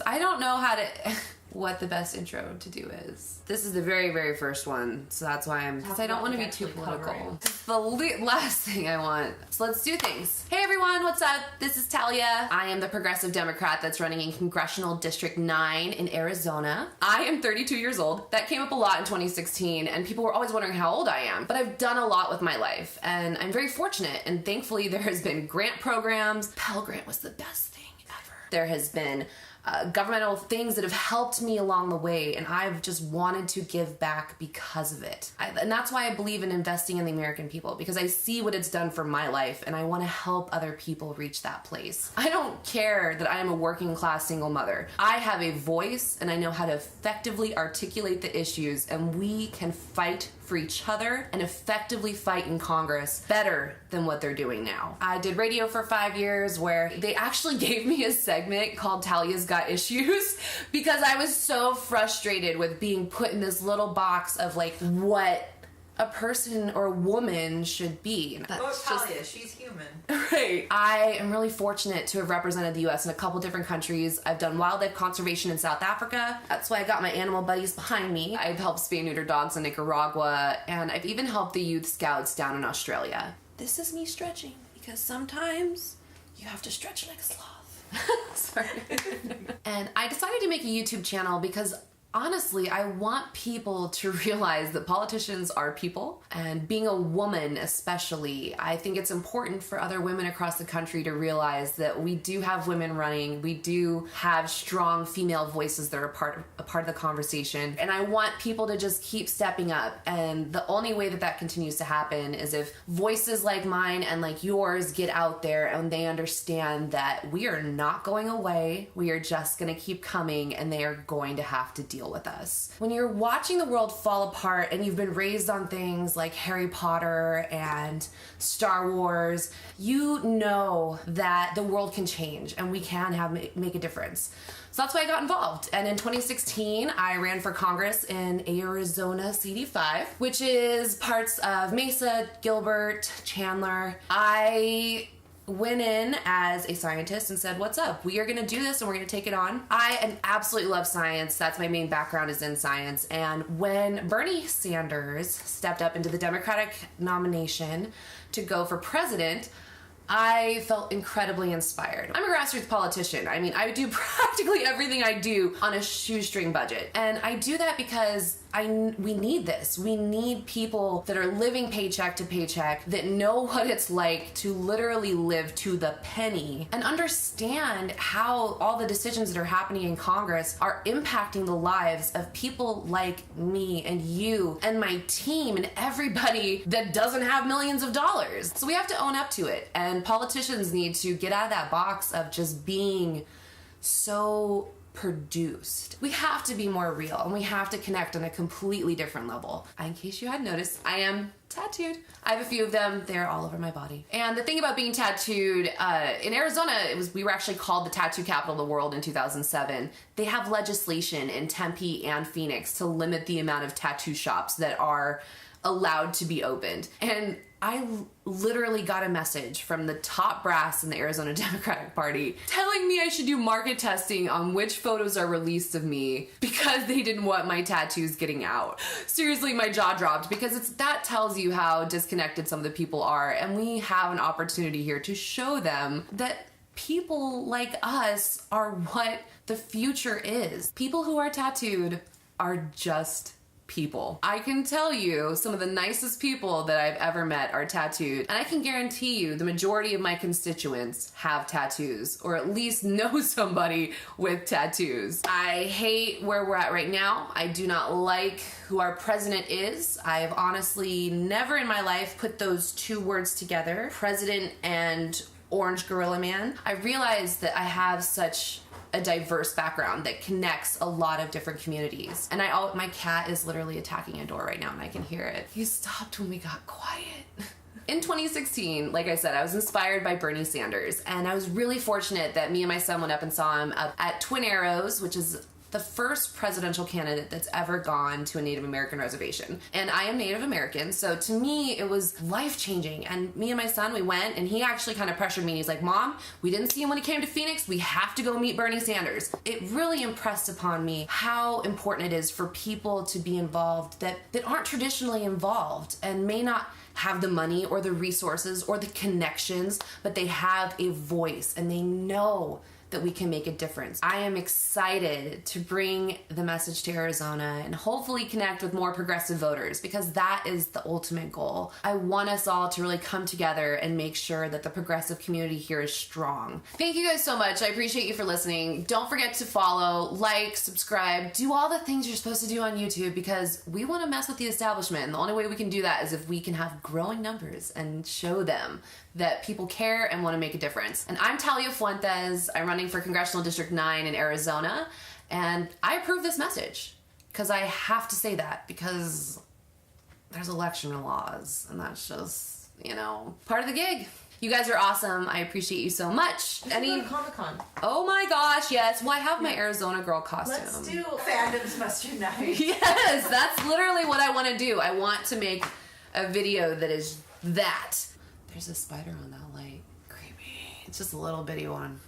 I don't know how to what the best intro to do is. This is the very, very first one, so that's why because I don't want to be too political. It's the last thing I want. So let's do things. Hey everyone, what's up? This is Talia. I am the progressive Democrat that's running in Congressional District 9 in Arizona. I am 32 years old. That came up a lot in 2016, and people were always wondering how old I am. But I've done a lot with my life, and I'm very fortunate, and thankfully there has been grant programs. Pell Grant was the best thing ever. There has been governmental things that have helped me along the way, and I've just wanted to give back because of it. And that's why I believe in investing in the American people, because I see what it's done for my life, and I want to help other people reach that place. I don't care that I am a working class single mother. I have a voice, and I know how to effectively articulate the issues, and we can fight for each other and effectively fight in Congress better than what they're doing now. I did radio for 5 years where they actually gave me a segment called Talia's Got Issues because I was so frustrated with being put in this little box of like what a person or a woman should be. Talia, she's human. Right. I am really fortunate to have represented the U.S. in a couple different countries. I've done wildlife conservation in South Africa. That's why I got my animal buddies behind me. I've helped spay and neuter dogs in Nicaragua, and I've even helped the youth scouts down in Australia. This is me stretching, because sometimes you have to stretch like a sloth. Sorry. And I decided to make a YouTube channel because honestly, I want people to realize that politicians are people, and being a woman especially, I think it's important for other women across the country to realize that we do have women running, we do have strong female voices that are a part of the conversation, and I want people to just keep stepping up, and the only way that that continues to happen is if voices like mine and like yours get out there and they understand that we are not going away, we are just going to keep coming, and they are going to have to deal with us. When you're watching the world fall apart and you've been raised on things like Harry Potter and Star Wars, you know that the world can change and we can make a difference. So that's why I got involved. And in 2016, I ran for Congress in Arizona CD5, which is parts of Mesa, Gilbert, Chandler. I went in as a scientist and said, what's up? We are going to do this and we're going to take it on. I absolutely love science. That's my main background, is in science. And when Bernie Sanders stepped up into the Democratic nomination to go for president, I felt incredibly inspired. I'm a grassroots politician. I mean, I do practically everything I do on a shoestring budget. And I do that because we need this. We need people that are living paycheck to paycheck, that know what it's like to literally live to the penny and understand how all the decisions that are happening in Congress are impacting the lives of people like me and you and my team and everybody that doesn't have millions of dollars. So we have to own up to it. And politicians need to get out of that box of just being so produced. We have to be more real, and we have to connect on a completely different level. In case you hadn't noticed, I am tattooed. I have a few of them. They're all over my body. And the thing about being tattooed, in Arizona, we were actually called the tattoo capital of the world in 2007. They have legislation in Tempe and Phoenix to limit the amount of tattoo shops that are allowed to be opened. And I literally got a message from the top brass in the Arizona Democratic Party telling me I should do market testing on which photos are released of me because they didn't want my tattoos getting out. Seriously, my jaw dropped, because that tells you how disconnected some of the people are, and we have an opportunity here to show them that people like us are what the future is. People who are tattooed are just people. I can tell you some of the nicest people that I've ever met are tattooed, and I can guarantee you the majority of my constituents have tattoos, or at least know somebody with tattoos. I hate where we're at right now. I do not like who our president is. I have honestly never in my life put those two words together, president and orange gorilla man. I realized that I have such a diverse background that connects a lot of different communities. And my cat is literally attacking a door right now, and I can hear it. He stopped when we got quiet. In 2016, like I said, I was inspired by Bernie Sanders, and I was really fortunate that me and my son went up and saw him up at Twin Arrows, which is the first presidential candidate that's ever gone to a Native American reservation. And I am Native American, so to me, it was life-changing. And me and my son, we went, and he actually kind of pressured me. And he's like, Mom, we didn't see him when he came to Phoenix. We have to go meet Bernie Sanders. It really impressed upon me how important it is for people to be involved that aren't traditionally involved and may not have the money or the resources or the connections, but they have a voice and they know that we can make a difference. I am excited to bring the message to Arizona and hopefully connect with more progressive voters, because that is the ultimate goal. I want us all to really come together and make sure that the progressive community here is strong. Thank you guys so much. I appreciate you for listening. Don't forget to follow, like, subscribe, do all the things you're supposed to do on YouTube, because we want to mess with the establishment, and the only way we can do that is if we can have growing numbers and show them that people care and want to make a difference. And I'm Talia Fuentes. I'm running for Congressional District 9 in Arizona, and I approve this message because I have to say that, because there's election laws, and that's just, you know, part of the gig. You guys are awesome. I appreciate you so much. Any Comic-Con? Oh my gosh, yes. Well, I have my Arizona girl costume. Let's do Fandoms Must Unite. Yes, that's literally what I want to do. I want to make a video that is that. There's a spider on that light. Creepy. It's just a little bitty one.